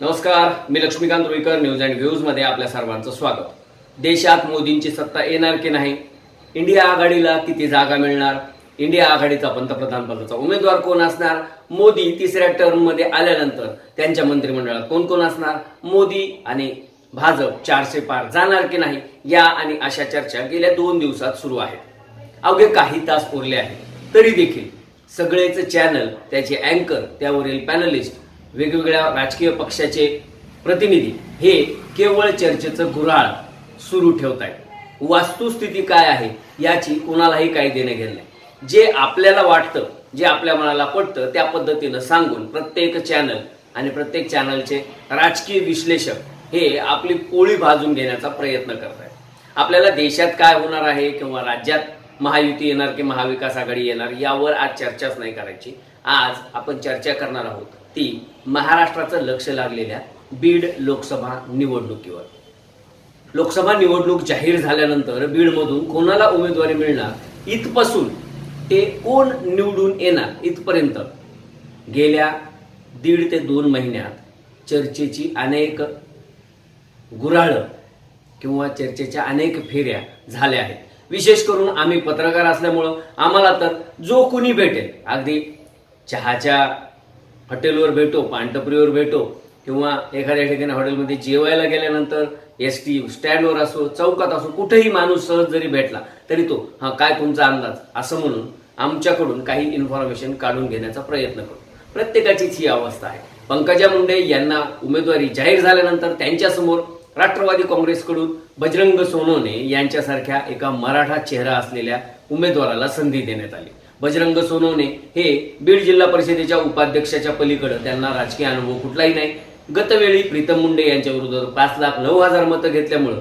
नमस्कार, मी Laxmikant Ruikar. News and views मध्ये आपल्या सर्वांचं स्वागत. देशात मोदींची सत्ता येणार की नाही, इंडिया आघाडीला किती जागा मिळणार, इंडिया आघाडीचा पंतप्रधान पदाचा उमेदवार कोण असणार, मोदी तिसऱ्या टर्म मध्ये आल्यानंतर त्यांच्या मंत्रिमंडळात कोण कोण असणार, मोदी आणि भाजप 400 पार जाणार की नाही, या आणि अशा चर्चा गेल्या 2 दिवसात सुरू आहेत. अवघे काही तास उरले आहेत तरी देखील सगळेच चॅनल, त्याचे अँकर, त्यावरील पॅनलिस्ट, वेगवेगळ्या राजकीय पक्षाचे प्रतिनिधी हे केवळ चर्चेचं गुऱ्हाळ सुरू ठेवत आहेत. वस्तुस्थिती काय आहे याची कोणालाही काही देणं घेणं नाही. जे आपल्याला वाटतं, जे आपल्या मनाला पटतं त्या पद्धतीनं सांगून प्रत्येक चॅनल आणि प्रत्येक चॅनलचे राजकीय विश्लेषक हे आपली पोळी भाजून घेण्याचा प्रयत्न करत आहेत. आपल्याला देशात काय होणार आहे किंवा राज्यात महायुती येणार की महाविकास आघाडी येणार यावर आज चर्चाच नाही करायची. आज आपण चर्चा करणार आहोत ती महाराष्ट्राचं लक्ष लागलेल्या बीड लोकसभा निवडणुकीवर. लोकसभा निवडणूक जाहीर झाल्यानंतर बीडमधून कोणाला उमेदवारी मिळणार इथपासून ते कोण निवडून येणार इथपर्यंत गेल्या 1.5 ते 2 महिन्यात चर्चेची अनेक गुऱ्हाळं किंवा चर्चेच्या अनेक फेऱ्या झाल्या आहेत. विशेष करून आम्ही पत्रकार असल्यामुळं आम्हाला तर जो कुणी भेटेल, अगदी चहाच्या हॉटेलवर भेटो, पानटपरीवर भेटो किंवा एखाद्या ठिकाणी हॉटेलमध्ये जेवायला गेल्यानंतर एसटी स्टँडवर असो, चौकात असो, कुठेही माणूस सहज जरी भेटला तरी तो काय तुमचा अंदाज असं म्हणून आमच्याकडून काही इन्फॉर्मेशन काढून घेण्याचा प्रयत्न करतो. प्रत्येकाचीच ही अवस्था आहे. पंकजा मुंडे यांना उमेदवारी जाहीर झाल्यानंतर त्यांच्यासमोर राष्ट्रवादी काँग्रेसकडून बजरंग सोनवणे यांच्यासारख्या एका मराठा चेहरा असलेल्या उमेदवाराला संधी देण्यात आली. बजरंग सोनवणे हे बीड जिल्हा परिषदेच्या उपाध्यक्षाच्या पलीकडे त्यांना राजकीय अनुभव कुठलाही नाही. गतवेळी प्रीतम मुंडे यांच्या विरोधात 5,09,000 मतं घेतल्यामुळं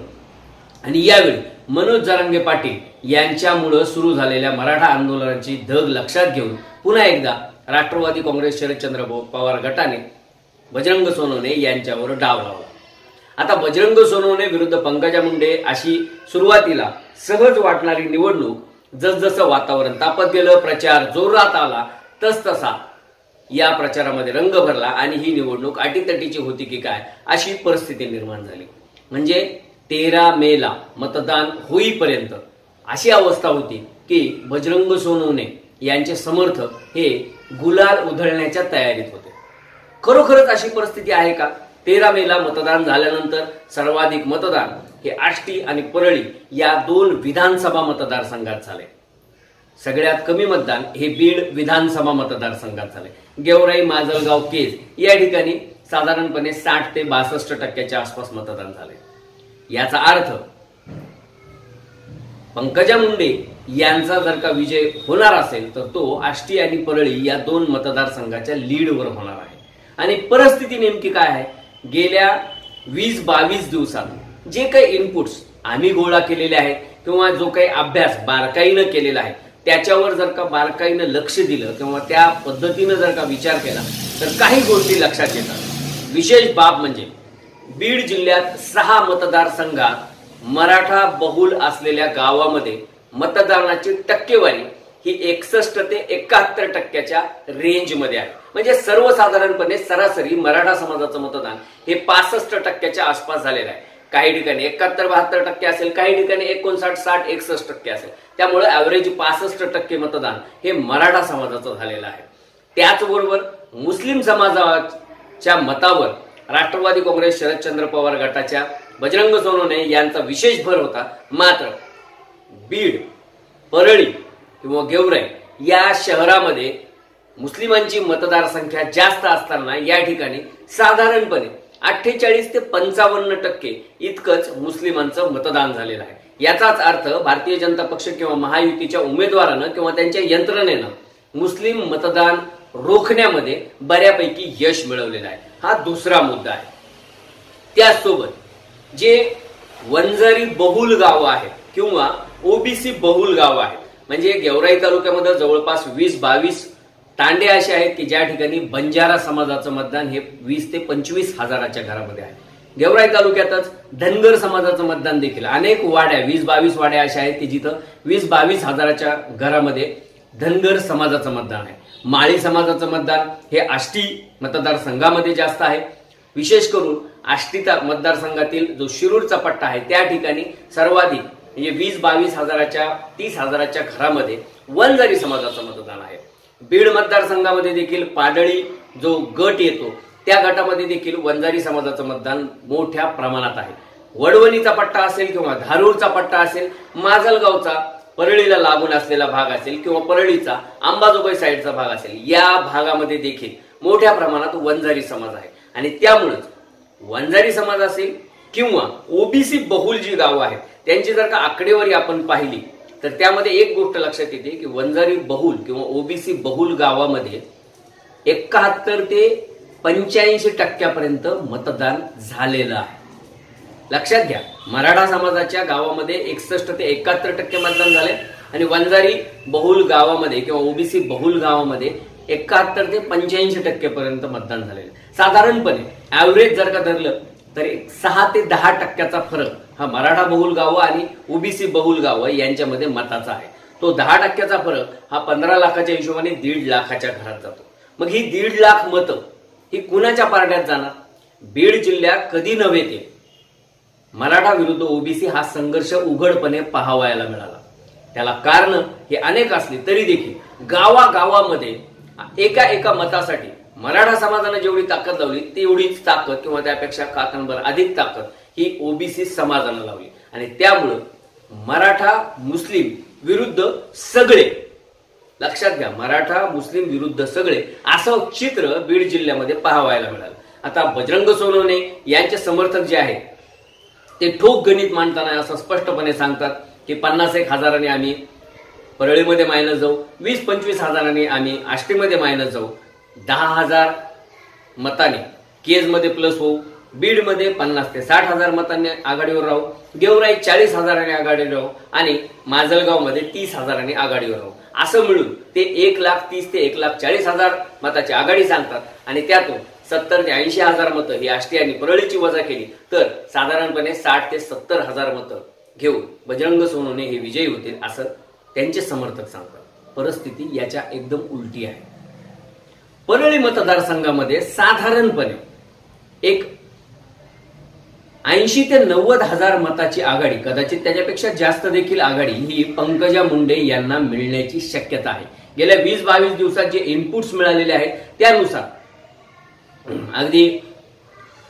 आणि यावेळी मनोज जरांगे पाटील यांच्यामुळे सुरू झालेल्या मराठा आंदोलनाची धग लक्षात घेऊन पुन्हा एकदा राष्ट्रवादी काँग्रेस शरदचंद्र पवार गटाने बजरंग सोनवणे यांच्यावर डाव लावला. आता बजरंग सोनवणे विरुद्ध पंकजा मुंडे अशी सुरुवातीला सहज वाटणारी निवडणूक जसजसं वातावरण तापत गेलं, प्रचार जोरात आला, तसतसा या प्रचारामध्ये रंग भरला आणि ही निवडणूक अटीतटीची होती की काय अशी परिस्थिती निर्माण झाली. म्हणजे 13 मेला मतदान होईपर्यंत अशी अवस्था होती की बजरंग सोनवणे यांचे समर्थक हे गुलाल उधळण्याच्या तयारीत होते. खरोखरच अशी परिस्थिती आहे का? 13 मेला मतदान झाल्यानंतर सर्वाधिक मतदान हे आष्टी आणि परळी या 2 विधानसभा मतदारसंघात झाले. सगळ्यात कमी मतदान हे बीड विधानसभा मतदारसंघात झाले. गेवराई, माजलगाव, केज या ठिकाणी साधारणपणे 60 ते 62% आसपास मतदान झाले. याचा अर्थ पंकजा मुंडे यांचा जर का विजय होणार असेल तर तो आष्टी आणि परळी या 2 मतदारसंघाच्या लीडवर होणार आहे. आणि परिस्थिती नेमकी काय आहे? गेल्या 20-22 दिवसात जे काही इनपुट्स आम्ही गोळा केलेले आहेत किंवा जो काही अभ्यास बारकाईनं केलेला आहे त्याच्यावर जर का बारकाईनं लक्ष दिलं किंवा त्या पद्धतीनं जर का विचार केला तर काही गोष्टी लक्षात येतात. विशेष बाब म्हणजे बीड जिल्ह्यात 6 मतदारसंघात मराठा बहुल असलेल्या गावामध्ये मतदानाची टक्केवारी ही 61 ते 71% रेंजमध्ये आहे. म्हणजे सर्वसाधारणपणे सरासरी मराठा समाजाचं मतदान हे 65% आसपास झालेलं आहे. काही ठिकाणी 71-72% असेल, काही ठिकाणी 59-60-61% असेल. त्यामुळे ऍव्हरेज 65% मतदान हे मराठा समाजाचं झालेलं आहे. त्याचबरोबर मुस्लिम समाजाच्या मतावर राष्ट्रवादी काँग्रेस शरदचंद्र पवार गटाच्या बजरंग सोनवणे यांचा विशेष भर होता. मात्र बीड, परळी किंवा गेवराई या शहरामध्ये मुस्लिमांची मतदार संख्या जास्त असताना या ठिकाणी साधारणपणे 48 ते 55% इतकंच मुस्लिमांचं मतदान झालेलं आहे. याचाच अर्थ भारतीय जनता पक्ष किंवा महायुतीच्या उमेदवारानं किंवा त्यांच्या यंत्रणेनं मुस्लिम मतदान रोखण्यामध्ये बऱ्यापैकी यश मिळवलेलं आहे. हा दुसरा मुद्दा आहे. त्याचसोबत जे वंजारी बहुल गावं आहेत किंवा ओबीसी बहुल गावं आहेत, म्हणजे गेवराई तालुक्यामध्ये जवळपास 20-22 तांडे असे आहेत की ज्या ठिकाणी बंजारा समाजाचं मतदान हे 20 ते 25 हजाराच्या घरामध्ये आहे. गेवराई तालुक्यातच धनगर समाजाचं मतदान देखील अनेक वाड्या 20-22 वाड्या अशा आहेत की जिथं 20-22 हजाराच्या घरामध्ये धनगर समाजाचं मतदान आहे. माळी समाजाचं मतदान हे आष्टी मतदारसंघामध्ये जास्त आहे. विशेष करून आष्टी मतदारसंघातील जो शिरूरचा पट्टा आहे त्या ठिकाणी सर्वाधिक म्हणजे 20-22 हजाराच्या 30 हजाराच्या घरामध्ये वंजारी समाजाचं मतदान आहे। बीड मतदारसंघामध्ये देखील पाडळी जो गट येतो त्या गटामध्ये देखील वंजारी समाजाचं मतदान मोठ्या प्रमाणात आहे। वडवणीचा पट्टा असेल किंवा धारूरचा पट्टा असेल, माजलगावचा परळीला लागून असलेला भाग असेल किंवा परळीचा अंबाजोगाई साईडचा भाग असेल, या भागामध्ये देखील मोठ्या प्रमाणात वंजारी समाज आहे। आणि त्यामुळेच वंजारी समाज असेल किंवा ओबीसी बहुल जी गावं आहेत त्यांची जर का आकडेवारी आपण पाहिली तर त्यामध्ये एक गोष्ट लक्षात येते की वंजारी बहुल किंवा ओबीसी बहुल गावामध्ये 71 ते 85% मतदान झालेलं आहे। लक्षात घ्या, मराठा समाजाच्या गावामध्ये 61 ते 71% मतदान झाले आणि वंजारी बहुल गावामध्ये किंवा ओबीसी बहुल गावामध्ये 71 ते 85% पर्यंत मतदान झालेलं। साधारणपणे ऍव्हरेज जर का धरलं तर 6 ते 10% फरक हा मराठा बहुल गावं आणि ओबीसी बहुल गावं यांच्यामध्ये मताचा आहे। तो 10% फरक हा 15 लाखाच्या हिशोबाने 1.5 लाखाच्या घरात जातो। मग ही 1.5 लाख मतं ही कुणाच्या पारड्यात जाणार? बीड जिल्ह्यात कधी नव्हे ते मराठा विरुद्ध ओबीसी हा संघर्ष उघडपणे पाहावयाला मिळाला। त्याला कारण हे अनेक असली तरी देखील गावागावामध्ये एका मतासाठी मराठा समाजाने जेवढी ताकद लावली तेवढीच ताकद किंवा त्यापेक्षा काकणभर अधिक ताकद ही ओबीसी समाजाने लावली आणि त्यामुळे मराठा मुस्लिम विरुद्ध सगळे, लक्षात घ्या, मराठा मुस्लिम विरुद्ध सगळे असं चित्र बीड जिल्ह्यामध्ये पाहावयाला मिळालं। आता बजरंग सोनवणे यांचे समर्थक जे आहेत ते ठोक गणित मांडताना असं स्पष्टपणे सांगतात की 50-1 हजारांनी आम्ही परळीमध्ये मायनस जाऊ, 20-25 हजारांनी आम्ही आष्टीमध्ये मायनस जाऊ, 10,000 मताने केजमध्ये प्लस होऊ, बीडमध्ये 50 ते 60 हजार मतांनी आघाडीवर राहू, गेवराई 40 हजारांनी आघाडीवर राहू आणि माजलगावमध्ये 30 हजारांनी आघाडीवर राहू, असं मिळून ते 1,30,000 ते 1,40,000 मताची आघाडी सांगतात आणि त्यातून 70 ते 80 हजार मतं ही आष्टी आणि परळीची वजा केली तर साधारणपणे 60 ते 70 हजार मतं घेऊन बजरंग सोनवणे हे विजयी होतील असं त्यांचे समर्थक सांगतात। परिस्थिती याच्या एकदम उलटी आहे। परळी मतदारसंघामध्ये साधारणपणे एक 80 ते 90 हजार मताची आघाडी, कदाचित त्याच्यापेक्षा जास्त देखील आघाडी ही पंकजा मुंडे यांना मिळण्याची शक्यता आहे। गेल्या 20-22 दिवसात जे इनपुट्स मिळालेले आहेत त्यानुसार अगदी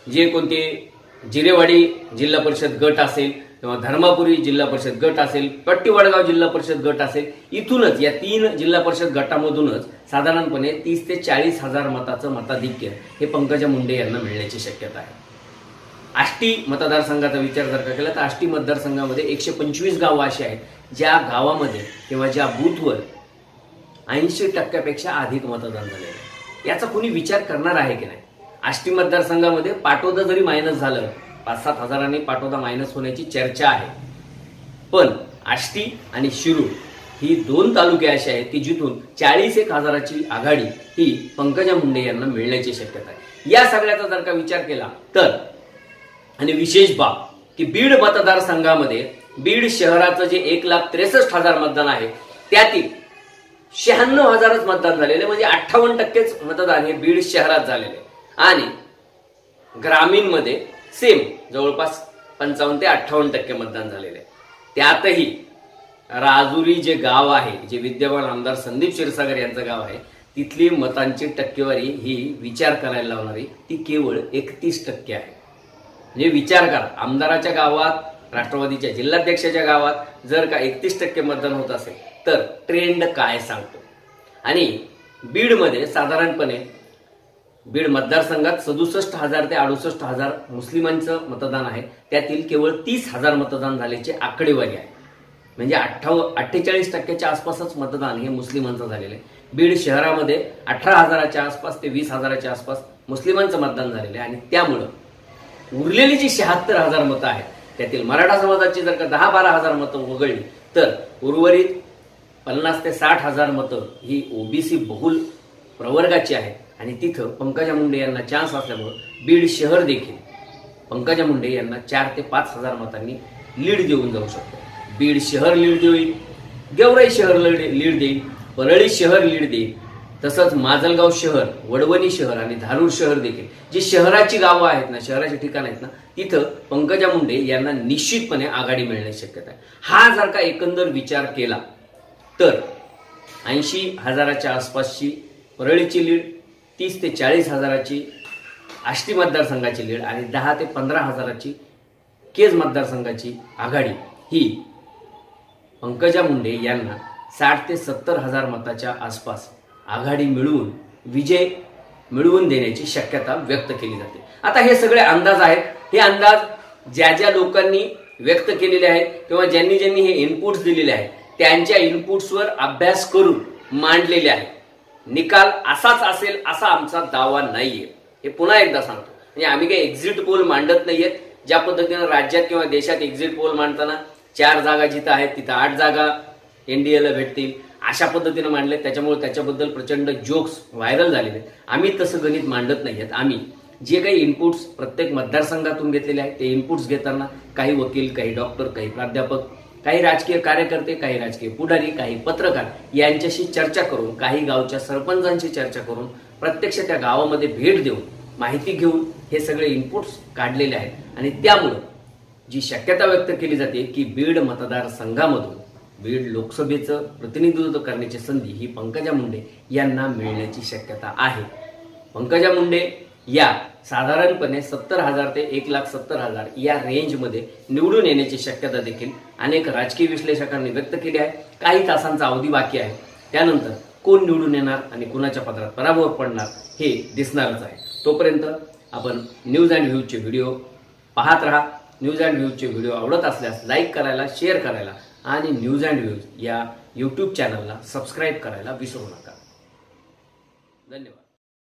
जे कोणते जिरेवाडी जिल्हा परिषद गट असेल किंवा धर्मापुरी जिल्हा परिषद गट असेल, पट्टी वडगाव जिल्हा परिषद गट असेल, इथूनच या 3 जिल्हा परिषद गटामधूनच साधारणपणे 30 ते 40 हजार मताचं मताधिक्य हे पंकजा मुंडे यांना मिळण्याची शक्यता आहे। आष्टी मतदारसंघाचा विचार जर का केला तर आष्टी मतदारसंघामध्ये 125 गावं अशी आहेत ज्या गावामध्ये किंवा ज्या बूथवर 80% अधिक मतदान झालेलं आहे। याचा कोणी विचार करणार आहे की नाही? आष्टी मतदारसंघामध्ये पाटोदा जरी मायनस झालं, 5-7 हजारांनी पाटोदा मायनस होण्याची चर्चा आहे, पण आष्टी आणि शिरूर ही 2 तालुके असे आहेत की जिथून 40-1 हजाराची आघाडी ही पंकजा मुंडे यांना मिळण्याची शक्यता आहे। या सगळ्याचा जर का विचार केला तर आणि विशेष बाब की बीड मतदारसंघामध्ये बीड शहराचं जे 1,63,000 मतदान आहे त्यातील 96 हजारच मतदान झालेले, म्हणजे 58%च मतदान हे बीड शहरात झालेले आणि ग्रामीण मध्ये सेम जवळपास 55 ते 58% मतदान झालेले। त्यातही राजुरी जे गाव आहे, जे विद्यमान आमदार संदीप क्षीरसागर यांचं गाव आहे, तिथली मतांची टक्केवारी ही विचार करायला लावणारी ती केवळ 31% आहे। म्हणजे विचार करा, आमदाराच्या गावात, राष्ट्रवादीच्या जिल्हाध्यक्षाच्या गावात जर का 31% मतदान होत असेल तर ट्रेंड काय सांगतो? आणि बीडमध्ये साधारणपणे बीड मतदारसंघात 67,000 ते 68,000 मुस्लिमांचं मतदान आहे, त्यातील केवळ 30,000 मतदान झाल्याची आकडेवारी आहे। म्हणजे 48% आसपासच मतदान हे मुस्लिमांचं झालेलं आहे। बीड शहरामध्ये 18,000च्या आसपास ते 20,000च्या आसपास मुस्लिमांचं मतदान झालेलं आहे आणि त्यामुळं उरलेली जी 76,000 मतं आहेत त्यातील मराठा समाजाची जर का 10-12 हजार मतं वगळली तर उर्वरित 50 ते 60 हजार मतं ही ओबीसी बहुल प्रवर्गाची आहेत आणि तिथं पंकजा मुंडे यांना चान्स असल्यामुळे बीड शहर देखील पंकजा मुंडे यांना 4 ते 5 हजार मतांनी लीड देऊन जाऊ शकतो। बीड शहर लीड देईल, गेवराई शहर लीड देईल, परळी शहर लीड देईल, तसंच माजलगाव शहर, वडवणी शहर आणि धारूर शहर देखील जी शहराची गावं आहेत ना, शहराची ठिकाण आहेत ना, तिथं पंकजा मुंडे यांना निश्चितपणे आघाडी मिळण्याची शक्यता आहे. हा जर का एकंदर विचार केला तर 80,000च्या आसपासची परळीची लीड, 30 ते 40,000ची आष्टी मतदारसंघाची लीड आणि 10 ते 15,000ची केज मतदारसंघाची आघाडी ही पंकजा मुंडे यांना 60 ते 70,000 मताच्या आसपास आघाडी मिळवून विजय मिळवून देण्याची शक्यता व्यक्त केली जाते. आता हे सगळे अंदाज आहेत. हे अंदाज ज्या ज्या लोकांनी व्यक्त केलेले आहेत किंवा ज्यांनी ज्यांनी हे इनपुट्स दिलेले आहेत त्यांच्या इनपुट्सवर अभ्यास करून मांडलेले आहेत. निकाल असाच असेल असा आमचा दावा नाहीये. हे पुन्हा एकदा सांगतो. म्हणजे आम्ही काही एक्झिट पोल मांडत नाहीयेत. ज्या पद्धतीने राज्यात किंवा देशात एक्झिट पोल मांडताना 4 जागा जिथं आहेत तिथं 8 जागा एनडीएला भेटतील अशा पद्धतीने मांडले, त्याच्यामुळे त्याच्याबद्दल प्रचंड जोक्स व्हायरल झालेले. आम्ही तसं गणित मांडत नाहीयेत. आम्ही जे काही इनपुट्स प्रत्येक मतदारसंघातून घेतलेले आहेत ते इनपुट्स घेताना काही वकील, काही डॉक्टर, काही प्राध्यापक, काही राजकीय कार्यकर्ते, काही राजकीय पुढारी, काही पत्रकार यांच्याशी चर्चा करून, काही गावच्या सरपंचांशी चर्चा करून, प्रत्यक्ष त्या गावामध्ये भेट देऊन माहिती घेऊन हे सगळे इनपुट्स काढलेले आहेत. आणि त्यामुळं जी शक्यता व्यक्त केली जाते की बीड मतदारसंघामधून बीड लोकसभेचं प्रतिनिधित्व करण्याची संधी ही पंकजा मुंडे यांना मिळण्याची शक्यता आहे. पंकजा मुंडे या साधारणपणे 70,000 ते 1,70,000 या रेंजमध्ये निवडून येण्याची शक्यता देखील अनेक राजकीय विश्लेषकांनी व्यक्त केली आहे. काही तासांचा अवधी बाकी आहे. त्यानंतर कोण निवडून येणार आणि कुणाच्या पदरात पराभव पडणार हे दिसणारच आहे. तोपर्यंत आपण न्यूज अँड व्ह्यूजचे व्हिडिओ पाहत राहा. न्यूज अँड व्ह्यूजचे व्हिडिओ आवडत असल्यास लाईक करायला, शेअर करायला आणि न्यूज अँड व्ह्यूज या यूट्यूब चॅनलला सबस्क्राईब करायला विसरू नका. धन्यवाद.